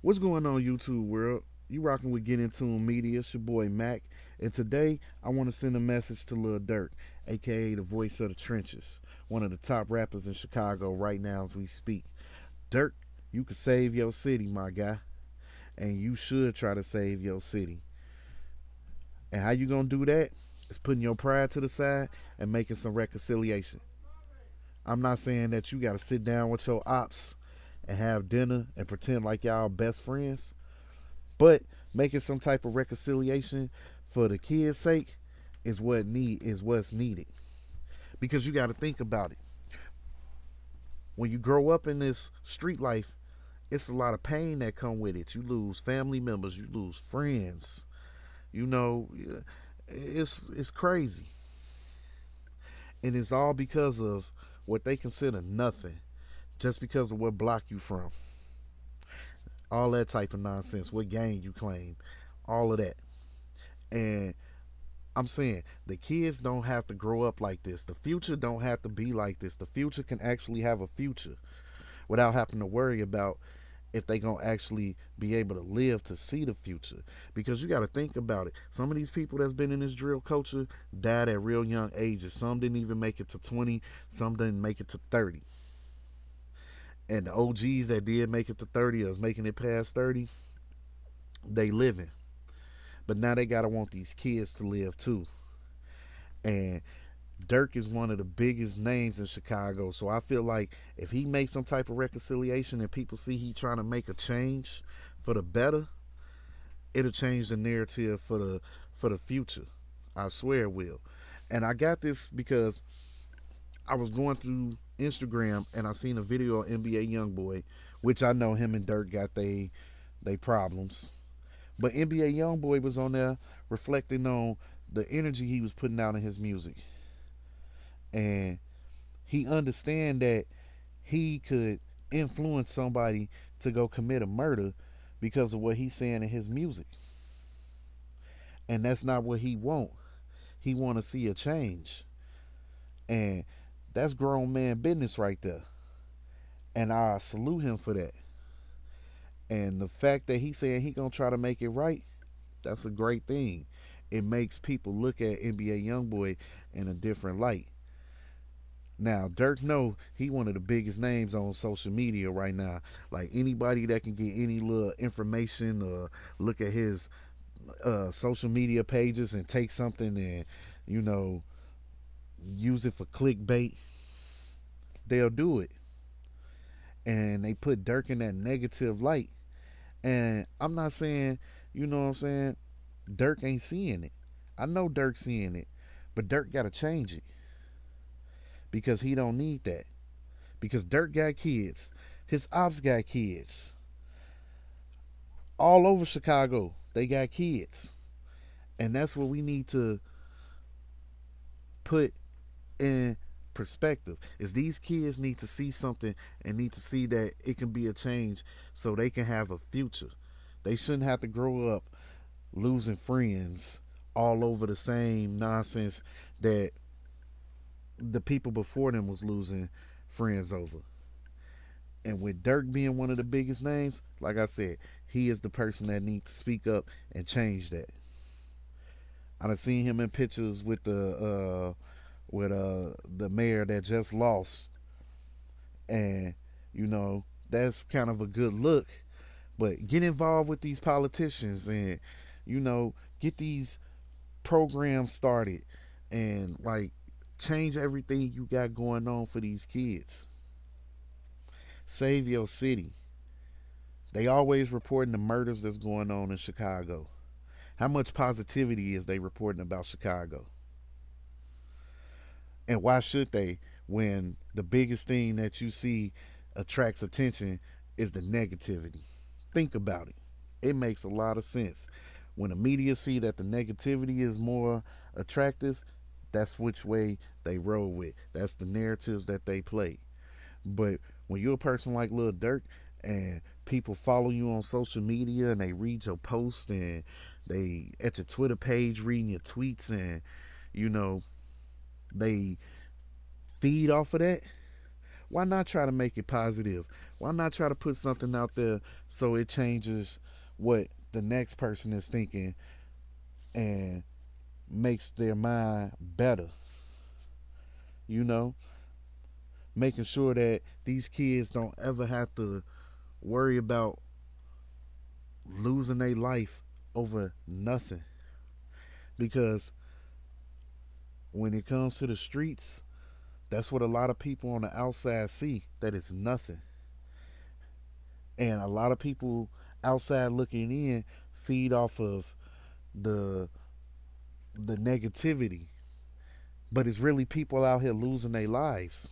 What's going on, YouTube world? You rocking with Get Into Media. It's your boy Mac, and today I want to send a message to Lil Durk, aka the voice of the trenches, one of the top rappers in Chicago right now as we speak. Durk, you can save your city, my guy, and you should try to save your city. And how you gonna do that? Is putting your pride to the side and making some reconciliation. I'm not saying that you gotta sit down with your ops and have dinner and pretend like y'all best friends. But making some type of reconciliation for the kids' sake is what's needed. Because you got to think about it. When you grow up in this street life, it's a lot of pain that come with it. You lose family members, you lose friends. You know, it's crazy, and it's all because of what they consider nothing, just because of what block you from. All that type of nonsense. What gang you claim, all of that. And I'm saying the kids don't have to grow up like this. The future don't have to be like this. The future can actually have a future without having to worry about if they gonna actually be able to live to see the future. Because you got to think about it. Some of these people that's been in this drill culture died at real young ages. Some didn't even make it to 20. Some didn't make it to 30. And the OGs that did make it to 30 or is making it past 30, they living. But now they gotta want these kids to live too. And Durk is one of the biggest names in Chicago. So I feel like if he makes some type of reconciliation and people see he trying to make a change for the better, it'll change the narrative for the future. I swear it will. And I got this because I was going through Instagram and I seen a video of NBA Youngboy, which I know him and Durk got they problems. But NBA Youngboy was on there reflecting on the energy he was putting out in his music. And he understand that he could influence somebody to go commit a murder because of what he's saying in his music. And that's not what he want. He want to see a change. And that's grown man business right there. And I salute him for that. And the fact that he saying he gonna try to make it right, that's a great thing. It makes people look at NBA Youngboy in a different light. Now, Durk know he one of the biggest names on social media right now. Like anybody that can get any little information or look at his social media pages and take something and, you know, use it for clickbait, they'll do it. And they put Durk in that negative light. And I'm not saying, you know what I'm saying, Durk ain't seeing it. I know Durk seeing it, but Durk got to change it because he don't need that. Because Durk got kids. His ops got kids. All over Chicago, they got kids. And that's what we need to put in perspective, is these kids need to see something and need to see that it can be a change so they can have a future. They shouldn't have to grow up losing friends all over the same nonsense that the people before them was losing friends over. And with Durk being one of the biggest names, like I said, he is the person that needs to speak up and change that. I done seen him in pictures with the mayor that just lost, and you know that's kind of a good look. But get involved with these politicians and, you know, get these programs started and like change everything you got going on for these kids. Save your city. They always reporting the murders that's going on in Chicago. How much positivity is they reporting about Chicago? And why should they, when the biggest thing that you see attracts attention is the negativity? Think about it. It makes a lot of sense. When the media see that the negativity is more attractive, that's which way they roll with. That's the narratives that they play. But when you're a person like Lil Durk and people follow you on social media and they read your posts and they at your Twitter page reading your tweets and, you know, they feed off of that, Why not try to make it positive? Why not try to put something out there so it changes what the next person is thinking and makes their mind better? You know, making sure that these kids don't ever have to worry about losing their life over nothing. Because when it comes to the streets, that's what a lot of people on the outside see, that it's nothing. And a lot of people outside looking in feed off of the negativity. But it's really people out here losing their lives.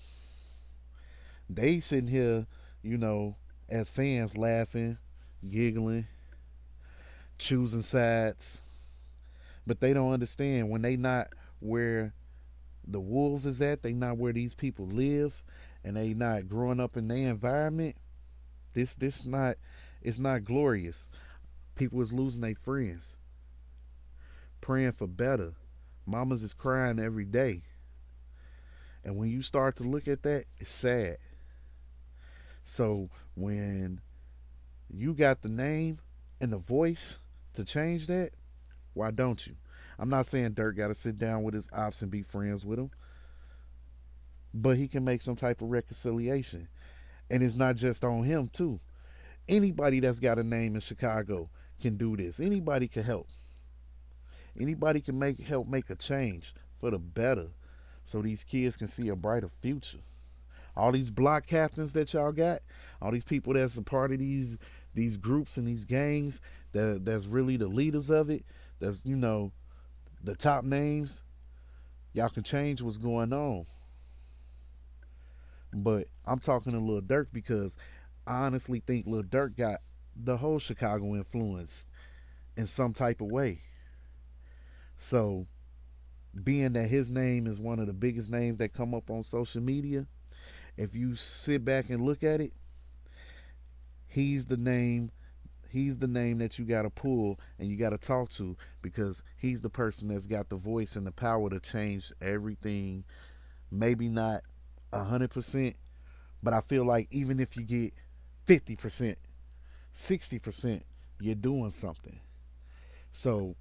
They sitting here, you know, as fans laughing, giggling, choosing sides. But they don't understand when they not where the wolves is at, they not where these people live, and they not growing up in their environment. This not, it's not glorious. People is losing their friends, praying for better. Mamas is crying every day. And when you start to look at that, it's sad. So when you got the name and the voice to change that, why don't you? I'm not saying Durk got to sit down with his ops and be friends with him, but he can make some type of reconciliation. And it's not just on him too. Anybody that's got a name in Chicago can do this. Anybody can help. Anybody can help make a change for the better, so these kids can see a brighter future. All these block captains that y'all got, all these people that's a part of these groups and these gangs, that's really the leaders of it, that's, you know, the top names, y'all can change what's going on. But I'm talking to Lil Durk because I honestly think Lil Durk got the whole Chicago influence in some type of way. So being that his name is one of the biggest names that come up on social media, if you sit back and look at it, he's the name that you got to pull and you got to talk to, because he's the person that's got the voice and the power to change everything. Maybe not 100%, but I feel like even if you get 50%, 60%, you're doing something. So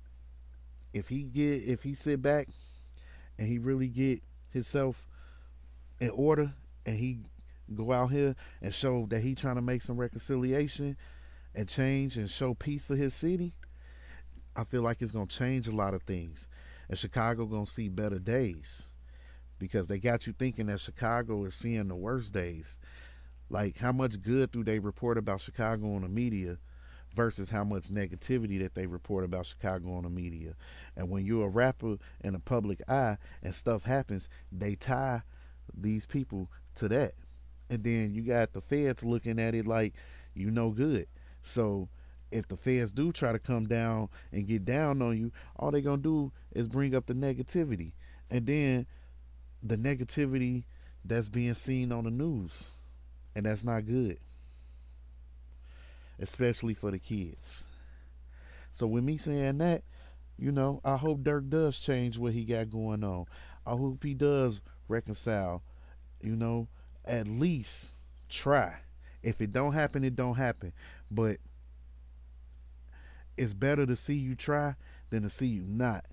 if he sit back and he really get himself in order and he go out here and show that he trying to make some reconciliation and change and show peace for his city, I feel like it's going to change a lot of things. And Chicago going to see better days, because they got you thinking that Chicago is seeing the worst days. Like, how much good do they report about Chicago on the media versus how much negativity that they report about Chicago on the media? And when you're a rapper in the public eye and stuff happens, they tie these people to that. And then you got the feds looking at it like you no good. So if the feds do try to come down and get down on you, all they gonna do is bring up the negativity. And then the negativity that's being seen on the news. And that's not good, especially for the kids. So with me saying that, you know, I hope Durk does change what he got going on. I hope he does reconcile, you know, at least try. If it don't happen, it don't happen. But it's better to see you try than to see you not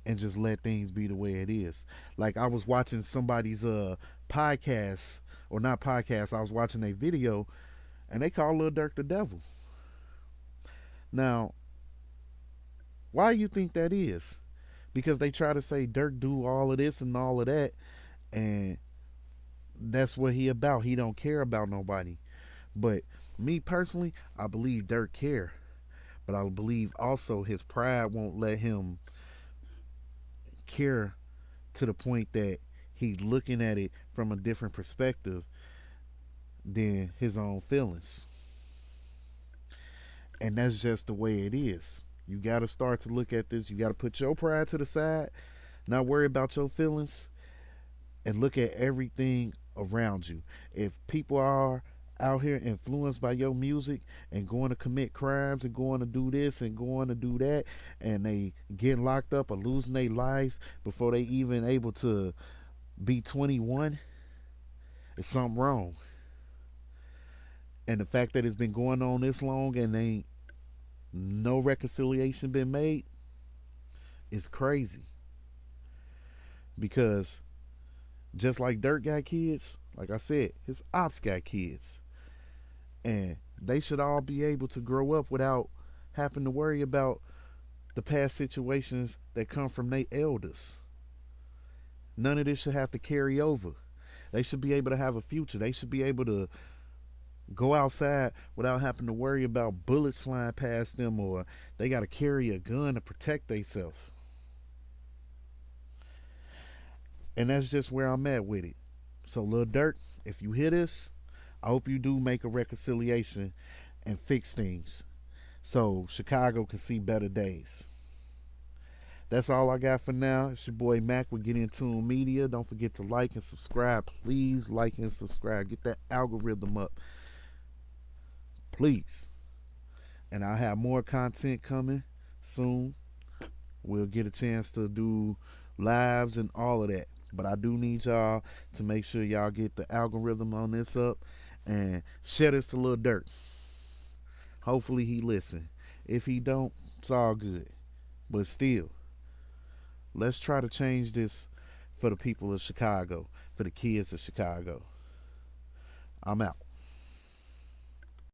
and just let things be the way it is. Like, I was watching somebody's podcast, or not podcast, I was watching a video, and they call Lil Durk the devil. Now, why do you think that is? Because they try to say Durk do all of this and all of that, and that's what he about. He don't care about nobody. But me personally, I believe Durk care. But I believe also his pride won't let him care to the point that he's looking at it from a different perspective than his own feelings. And that's just the way it is. You got to start to look at this. You got to put your pride to the side, not worry about your feelings, and look at everything around you. If people are out here influenced by your music and going to commit crimes and going to do this and going to do that, and they getting locked up or losing their lives before they even able to be 21, It's something wrong. And the fact that it's been going on this long and ain't no reconciliation been made is crazy. Because just like Durk got kids, like I said, his ops got kids. And they should all be able to grow up without having to worry about the past situations that come from their elders. None of this should have to carry over. They should be able to have a future. They should be able to go outside without having to worry about bullets flying past them, or they got to carry a gun to protect themselves. And that's just where I'm at with it. So Lil Durk, if you hear this, I hope you do make a reconciliation and fix things so Chicago can see better days. That's all I got for now. It's your boy Mac with Get In Tune Media. Don't forget to like and subscribe. Please like and subscribe. Get that algorithm up. Please. And I'll have more content coming soon. We'll get a chance to do lives and all of that. But I do need y'all to make sure y'all get the algorithm on this up and share this to Lil Durk. Hopefully he listen. If he don't, it's all good. But still, let's try to change this for the people of Chicago, for the kids of Chicago. I'm out.